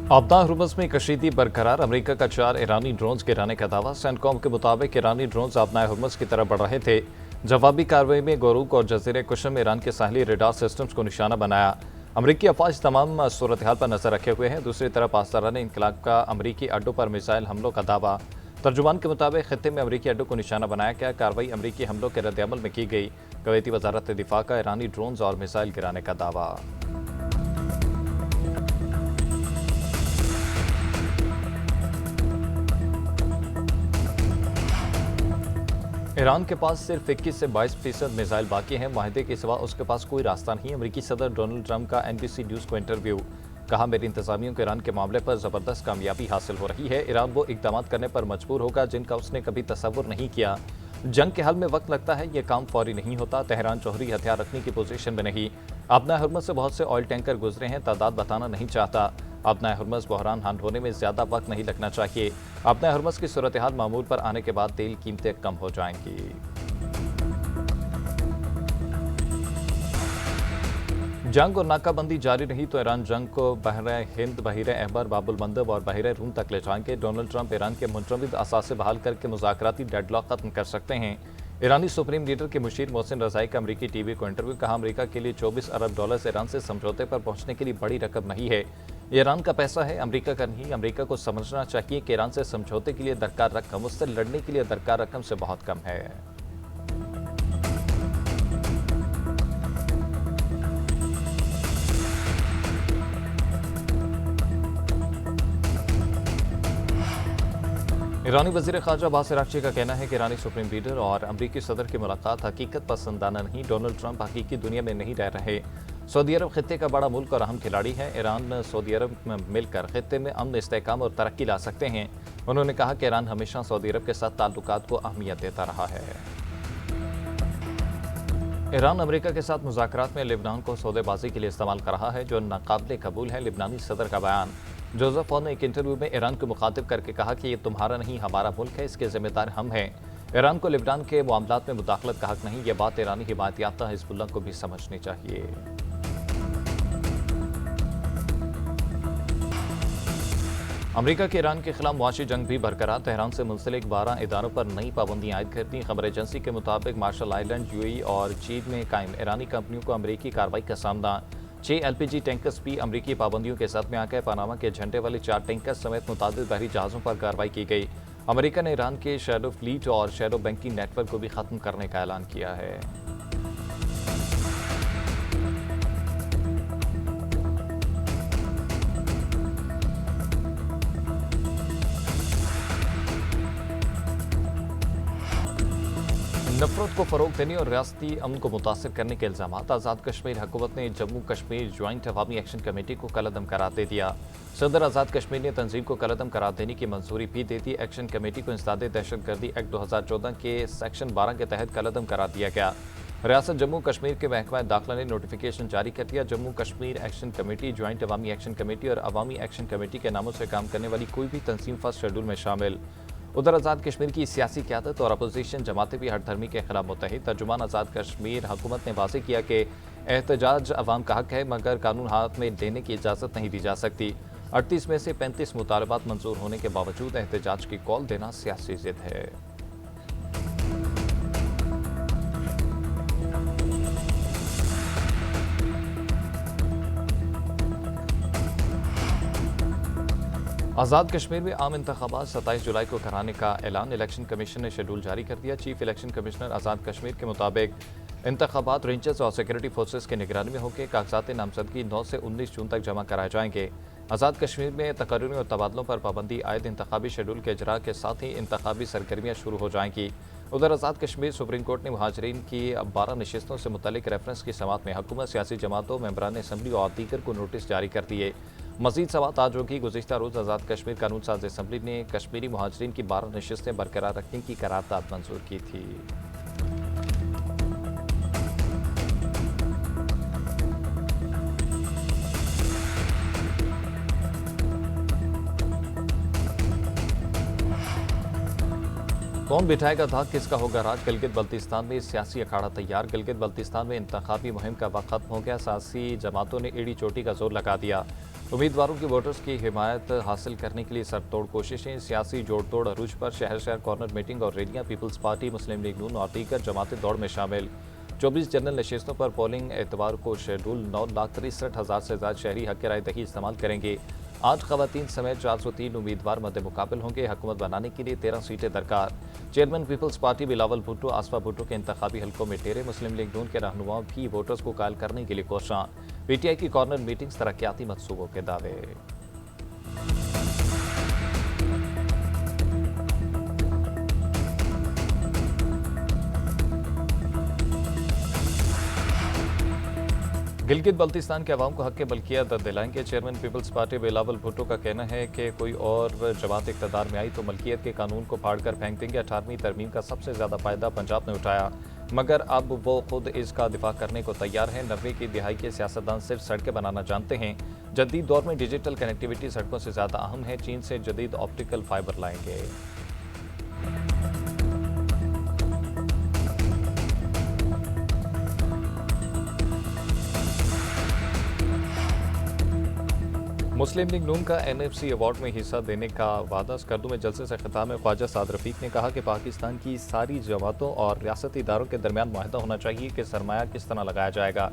आपदा हुर्मुज़ में कशीदगी बरकरार, अमेरिका का 4 ईरानी ड्रोन्स गिराने का दावा। सेंटकॉम के मुताबिक ईरानी ड्रोन्स आपदा हुर्मुज़ की तरफ बढ़ रहे थे। जवाबी कार्रवाई में गोरूक और जजीरे कुशम में ईरान के साहली रेडार सिस्टम्स को निशाना बनाया। अमरीकी अफवाज तमाम सूरत हाल पर नजर रखे हुए हैं। दूसरी तरफ पासदारान इनकलाब का अमरीकी अड्डों पर मिसाइल हमलों का दावा। तर्जुमान के मुताबिक खत्ते में अमरीकी अड्डों को निशाना बनाया गया। कार्रवाई अमरीकी हमलों के रद्दअमल में की गई। कुवैती वजारत दिफा का ईरानी ड्रोन्स और मिसाइल गिराने का दावा। ईरान के पास सिर्फ 21 से 22% मिसाइल बाकी हैं। माहिदे के सिवा उसके पास कोई रास्ता नहीं। अमेरिकी सदर डोनाल्ड ट्रंप का NBC न्यूज़ को इंटरव्यू। कहा, मेरी इंतजामियों को ईरान के मामले पर ज़बरदस्त कामयाबी हासिल हो रही है। ईरान वो इकदाम करने पर मजबूर होगा जिनका उसने कभी तसव्वुर नहीं किया। जंग के हल में वक्त लगता है, ये काम फौरी नहीं होता। तेहरान जौहरी हथियार रखने की पोजीशन में नहीं। आपदा हुर्मुज़ से बहुत से ऑयल टैंकर गुजरे हैं, तादाद बताना नहीं चाहता। आपदा हुर्मुज़ बहरान हाल होने में ज़्यादा वक्त नहीं लगना चाहिए। आपदा हुर्मुज़ की सूरत हाल मामूल पर आने के बाद तेल कीमतें कम हो जाएंगी। जंग और नाकाबंदी जारी रही तो ईरान जंग को बहरे हिंद, बहिरे अहबर, बाबुल मंदब और बहिरे रूम तक ले जाएंगे। डोनाल्ड ट्रंप ईरान के मुंजमद असासे बहाल करके मुज़ाकराती डेडलॉक खत्म कर सकते हैं। ईरानी सुप्रीम लीडर के मुशीर मोहसिन रज़ाई का अमरीकी टीवी को इंटरव्यू। कहा, अमरीका के लिए 24 अरब डॉलर ईरान से समझौते पर पहुंचने के लिए बड़ी रकम नहीं है। ईरान का पैसा है, अमरीका का नहीं। अमरीका को समझना चाहिए कि ईरान से समझौते के लिए दरकार रकम उससे लड़ने के लिए दरकार रकम से बहुत कम है। ईरानी वज़ीर ख़ारजा अब्बास अराग़ची का कहना है कि ईरानी सुप्रीम लीडर और अमरीकी सदर की मुलाकात हकीकत पसंदाना नहीं। डोनाल्ड ट्रंप हकीकी दुनिया में नहीं रह रहे। सऊदी अरब खित्ते का बड़ा मुल्क और अहम खिलाड़ी है। ईरान सऊदी अरब में मिलकर खित्ते में अमन, इस्तेहकाम और तरक्की ला सकते हैं। उन्होंने कहा कि ईरान हमेशा सऊदी अरब के साथ ताल्लुकात को अहमियत देता रहा है। ईरान अमेरिका के साथ मुज़ाकरात में लेबनान को सौदेबाजी के लिए इस्तेमाल कर रहा है, जो नाकाबिले कबूल है। लेबनानी सदर का बयान। जोसेफ ऑन ने एक इंटरव्यू में ईरान को मुखातिब करके कहा कि ये तुम्हारा नहीं, हमारा मुल्क है, इसके जिम्मेदार हम हैं। ईरान को लेबनान के मामलात में मुदाखलत का हक नहीं। ये बात ईरानी हिमायत याफ्ता हिज़्बुल्लाह को भी समझनी चाहिए। अमेरिका के ईरान के खिलाफ मुआशी जंग भी बरकरार। तेहरान से मुंसलिक 12 इदारों पर नई पाबंदियां आयद कर दी। खबर एजेंसी के मुताबिक मार्शल आइलैंड, UAE और चीन में कायम ईरानी कंपनियों को अमरीकी कार्रवाई का सामना। 6 LPG टैंकर्स भी अमरीकी पाबंदियों के साथ में आ गए। पनामा के झंडे वाले 4 टैंकर्स समेत मुतादिद बहरी जहाज़ों पर कार्रवाई की गई। अमेरिका ने ईरान के शैडो फ्लीट और शैडो बैंकिंग नेटवर्क को भी खत्म करने का ऐलान किया है। नफरत को फरोग देने और रियासती अमन को मुतासर करने के इल्जाम। आज़ाद कश्मीर हुकूमत ने Jammu Kashmir joint Awami action committee को कलअदम करार दे दिया। सदर आज़ाद कश्मीर ने तंजीम को कलअदम करार देने की मंजूरी भी दे दी। एक्शन कमेटी को इंसदाद दहशतगर्दी एक्ट 2014 के सेक्शन 12 के तहत कलअदम करार दिया गया। रियासत जम्मू कश्मीर के महकमा दाखिला ने नोटिफिकेशन जारी कर दिया। Jammu Kashmir action committee, joint Awami action committee और अवामी एक्शन कमेटी के नामों से काम करने वाली कोई भी तंजीम फर्स्ट शेड्यूल में शामिल। उधर आज़ाद कश्मीर की सियासी क़यादत और अपोजिशन जमातें भी हर धर्मी के खिलाफ मुत्तहिद। तर्जुमान आज़ाद कश्मीर हुकूमत ने वाज़ेह किया कि एहतजाज अवाम का हक है, मगर कानून हाथ में लेने की इजाज़त नहीं दी जा सकती। 38 में से 35 मुतालबात मंजूर होने के बावजूद एहतजाज की कॉल देना सियासी जिद है। आज़ाद कश्मीर में आम इंतखाबात 27 जुलाई को कराने का ऐलान। इलेक्शन कमीशन ने शेड्यूल जारी कर दिया। Chief election commissioner Azad Kashmir के मुताबिक इंतखाबात रेंजर्स और सिक्योरिटी फोर्सेस की निगरानी में होकर कागजात नामजदगी 9 से 19 जून तक जमा कराए जाएंगे। आज़ाद कश्मीर में तकर्रियों और तबादलों पर पाबंदी आयद इंतखाबी शेड्यूल के इजरा के साथ ही इंतखाबी सरगर्मियाँ शुरू हो जाएंगी। उधर आज़ाद कश्मीर सुप्रीम कोर्ट ने मुहाजिरीन की 12 नशिस्तों से मुतल्लिक रेफरेंस की समात में हुकूमत, सियासी जमातों, मेंबरान असम्बली और दीगर को नोटिस जारी कर दिए। मजीद समात आज होगी। गुज़िश्ता रोज़ आज़ाद कश्मीर कानून साज असम्बली ने कश्मीरी मुहाजिरीन की 12 नशिस्तें बरकरार रखने की करारदाद मंजूर की थी। कौन बिठाएगा धाक, किसका होगा राज। गिलगित बल्तिस्तान में सियासी अखाड़ा तैयार। गिलगित बल्तिस्तान में इंतखाबी मुहिम का वक्त खत्म हो गया। सियासी जमातों ने एड़ी चोटी का जोर लगा दिया। उम्मीदवारों की वोटर्स की हिमायत हासिल करने के लिए सरतोड़ कोशिशें। सियासी जोड़ तोड़ अरूज पर। शहर शहर कॉर्नर मीटिंग और रैलियां। पीपल्स पार्टी, मुस्लिम लीग नून और दीगर जमातें दौड़ में शामिल। 24 जनरल नशिस्तों पर पोलिंग एतवार को शेड्यूल। 9,63,000 से ज्यादा शहरी हक राय दही इस्तेमाल करेंगे। 8 खवातीन समेत 403 उम्मीदवार मद्दे मुकाबल होंगे। हुकूमत बनाने के लिए 13 सीटें दरकार। Chairman peoples party Bilawal Bhutto, Asifa Bhutto के इंतखाबी हलकों में डेरे। मुस्लिम लीग नून के रहनुमाओं भी वोटर्स को कायल करने के लिए कोशां। पीटीआई की कॉर्नर मीटिंग्स, तरक्याती मंसूबों के दावे। गिलगित बल्तिस्तान के अवाम को हक मलकियत दिलाएंगे। Chairman peoples party Bilawal Bhutto का कहना है कि कोई और जमात इक़्तिदार में आई तो मलकियत के कानून को फाड़कर फेंक देंगे। 18वीं तरमीम का सबसे ज़्यादा फ़ायदा पंजाब ने उठाया, मगर अब वो खुद इसका दिफा करने को तैयार हैं। 90 की दिहाई के सियासतदान सिर्फ सड़कें बनाना जानते हैं। जदीद दौर में डिजिटल कनेक्टिविटी सड़कों से ज़्यादा अहम है। चीन से जदीद ऑप्टिकल फाइबर लाएंगे। मुस्लिम लीग नून का NFC अवार्ड में हिस्सा देने का वादा। स्कर्दू में जलसे से खिताब में ख्वाजा साद रफीक ने कहा कि पाकिस्तान की सारी जमातों और रियासती इदारों के दरमियान मुआहदा होना चाहिए कि सरमाया किस तरह लगाया जाएगा,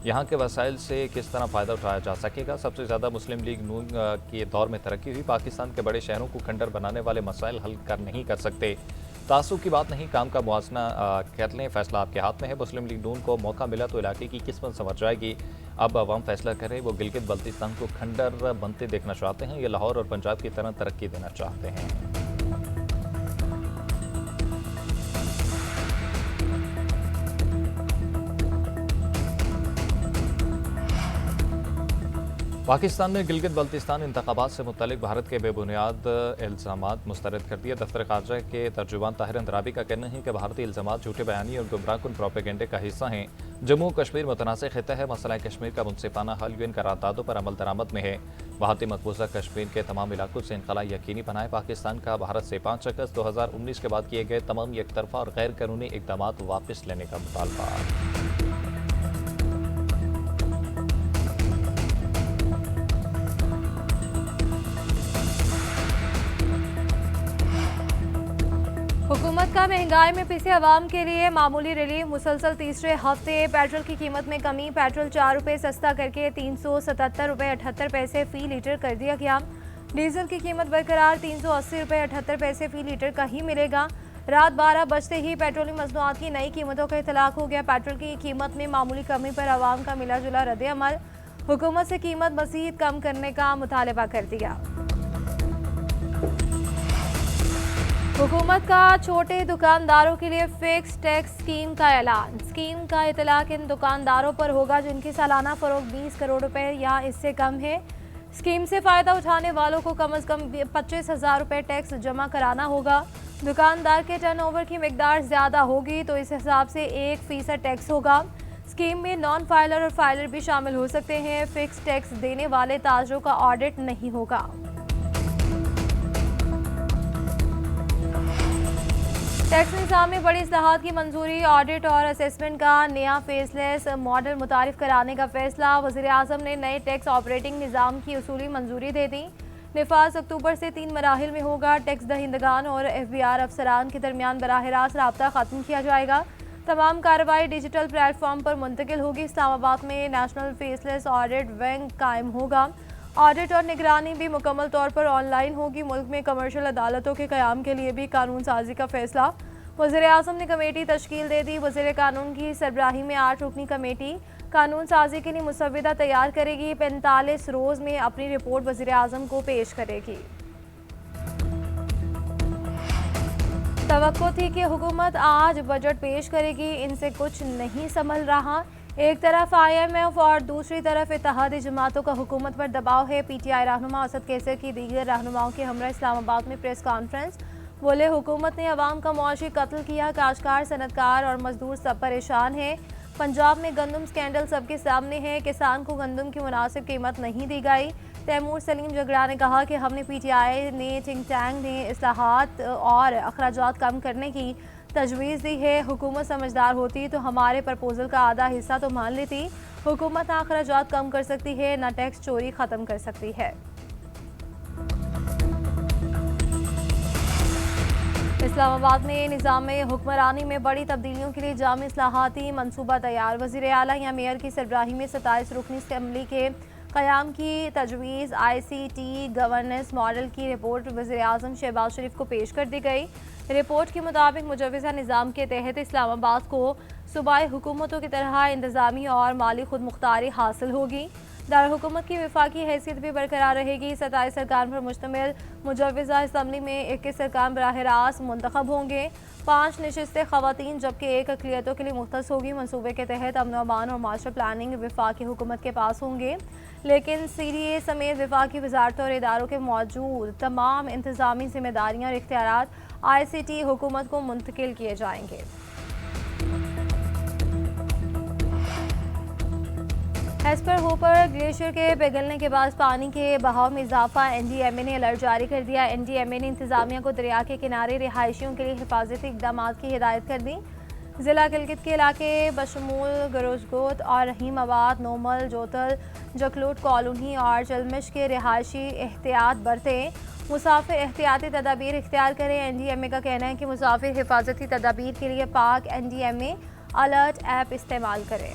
यहाँ के वसाइल से किस तरह फ़ायदा उठाया जा सकेगा। सबसे ज़्यादा मुस्लिम लीग नून के दौर में तरक्की हुई। पाकिस्तान के बड़े शहरों को खंडर बनाने वाले मसाइल हल नहीं कर सकते। तासुब की बात नहीं, काम का मुआवजना कर लें, फैसला आपके हाथ में है। मुस्लिम लीग नून को मौका मिला तो इलाके की किस्मत संवर जाएगी। अब अवाम फैसला करें, वो गिलगित बल्तिस्तान को खंडर बनते देखना चाहते हैं या लाहौर और पंजाब की तरह तरक्की देना चाहते हैं। पाकिस्तान ने गिलगित बल्तिस्तान इंतखाबात से मुतल्लिक भारत के बेबुनियाद इल्ज़ामात मुस्तरद कर दिए। दफ्तर खारजा के तर्जुमान ताहिर अंदराबी का कहना है कि भारतीय इल्ज़ामात झूठे बयानी और गुमराहकुन प्रोपेगेंडे का हिस्सा हैं। जम्मू कश्मीर मुतनाज़ खिता है। मसला कश्मीर का मुनसिफाना हल यूएन करारदादों पर अमल दरामद में है। भारतीय मकबूजा कश्मीर के तमाम इलाकों से इनखला यकीनी बनाए। पाकिस्तान का भारत से 5 अगस्त 2019 के बाद किए गए तमाम एकतरफा और गैर कानूनी इकदाम वापस लेने का मुतालबा। हुकूमत का महंगाई में पिसे अवाम के लिए मामूली रिलीफ। मुसलसल तीसरे हफ्ते पेट्रोल की कीमत में कमी। पेट्रोल 4 रुपये सस्ता करके 377 रुपये 78 पैसे फ़ी लीटर कर दिया गया। डीजल की कीमत बरकरार 380 रुपये 78 पैसे फ़ी लीटर का ही मिलेगा। रात 12 बजते ही पेट्रोलियम मसनूआत की नई कीमतों का इतलाक हो गया। पेट्रोल की कीमत में मामूली कमी पर अवाम का मिला जुला रद्द-ए-अमल। हुकूमत से कीमत मज़ीद कम करने का मुतालबा कर दिया। हुकूमत का छोटे दुकानदारों के लिए फिक्स टैक्स स्कीम का ऐलान। स्कीम का इतलाक इन दुकानदारों पर होगा जिनकी सालाना फरोख्त 20 करोड़ रुपए या इससे कम है। स्कीम से फ़ायदा उठाने वालों को कम अज़ कम 25,000 रुपये टैक्स जमा कराना होगा। दुकानदार के टर्नओवर की मिकदार ज़्यादा होगी तो इस हिसाब से 1% टैक्स होगा। स्कीम में नॉन फाइलर और फाइलर भी शामिल हो सकते हैं। फिक्स टैक्स देने वाले ताजरों का ऑडिट नहीं होगा। टैक्स निज़ाम में बड़ी इस्लाहात की मंजूरी। ऑडिट और असेसमेंट का नया फेसलेस मॉडल मुतारिफ कराने का फैसला। वज़ीर-ए-आज़म ने नए टैक्स ऑपरेटिंग निज़ाम की उसूली मंजूरी दे दी। निफाज अक्टूबर से 3 मराहिल में होगा। टैक्स दहिंदगान और FBR अफसरान के दरमियान बराह रास्त राब्ता ख़त्म किया जाएगा। तमाम कार्रवाई डिजिटल प्लेटफॉर्म पर मुंतकिल होगी। इस्लामाबाद में नेशनल फेसलेस ऑडिट विंग कायम होगा। ऑडिट और निगरानी भी मुकम्मल तौर पर ऑनलाइन होगी। मुल्क में कमर्शियल अदालतों के क़याम के लिए भी कानून साजी का फैसला। वज़ीर-ए-आज़म ने कमेटी तश्कील दे दी। वज़ीर कानून की सरबराही में 8 रुकनी कमेटी कानून साजी के लिए मुसव्विदा तैयार करेगी। 45 रोज़ में अपनी रिपोर्ट वज़ीर-ए-आज़म को पेश करेगी। तवक्को थी कि हुकूमत आज बजट पेश करेगी, इनसे कुछ नहीं संभल रहा। एक तरफ IMF और दूसरी तरफ इत्तेहादी जमातों का हुकूमत पर दबाव है। PTI रहनुमा असद कैसर की दीगर रहनुमाओं के हमरा इस्लामाबाद में प्रेस कॉन्फ्रेंस। बोले हुकूमत ने अवाम का मुआशी कत्ल किया। काश्तकार, सनतकार और मजदूर सब परेशान हैं। पंजाब में गंदम स्कैंडल सबके सामने है। किसान को गंदम की मुनासिब कीमत नहीं दी गई। तैमूर सलीम झगड़ा ने कहा कि हमने PTI ने थिंक टैंक ने इस्लाहात और अखराजात कम करने की तजवीज़ दी है। हुकूमत समझदार होती तो हमारे प्रपोजल का आधा हिस्सा तो मान लेती। हुकूमत ना अखराजात कम कर सकती है, ना टैक्स चोरी ख़त्म कर सकती है। इस्लामाबाद में निज़ाम हुक्मरानी में बड़ी तब्दीलियों के लिए जामी इस्लाहाती मनसूबा तैयार। वज़ीर आला या मेयर की सरबराही में 27 रुकनी असम्बली के क़याम की तजवीज़ ICT गवर्नेंस मॉडल की रिपोर्ट वज़ीर आज़म शहबाज शरीफ को पेश कर दी गई। रिपोर्ट के मुताबिक मुजव्वज़ा निज़ाम के तहत इस्लामाबाद को सूबाई हुकूमतों की तरह इंतज़ामी और माली खुद मुख्तारी हासिल होगी। दारकूमत की वफाकी हैसियत भी बरकरार रहेगी। 27 अरकान पर मुश्तमिल मुजव्वज़ा असम्बली में 21 अरकान बराह रास्त मुंतखब होंगे। 5 नशिस्तें ख़वातीन जबकि 1 अक़लियतों के लिए मुख्तस होगी। मनसूबे के तहत अमन अमान और मास्टर प्लानिंग वफाकी हुकूमत के पास होंगे, लेकिन CDA समेत वफाकी वजारतों और इदारों के मौजूद तमाम इंतज़ामी जिम्मेदारियाँ और इख्तियारात ICT हुकूमत को मुंतकिल किए जाएंगे। एस्पर होपर ग्लेशियर के पिघलने के बाद पानी के बहाव में इजाफा। NDMA ने अलर्ट जारी कर दिया। NDMA ने इंतजामिया को दरिया के किनारे रिहायशियों के लिए हिफाजती इकदाम की हिदायत कर दी। ज़िला गिलगित के इलाके बशमूल गरोजगोत और रहीमाबाद, नोमल, जोतल, जकलूट कॉलोनी और चलमिश के रिहायशी एहतियात बरतें। मुसाफिर एहतियाती तदाबीर इख्तियार करें। NDMA का कहना है कि मुसाफिर हिफाजती तदाबीर के लिए पाक NDMA अलर्ट ऐप इस्तेमाल करें।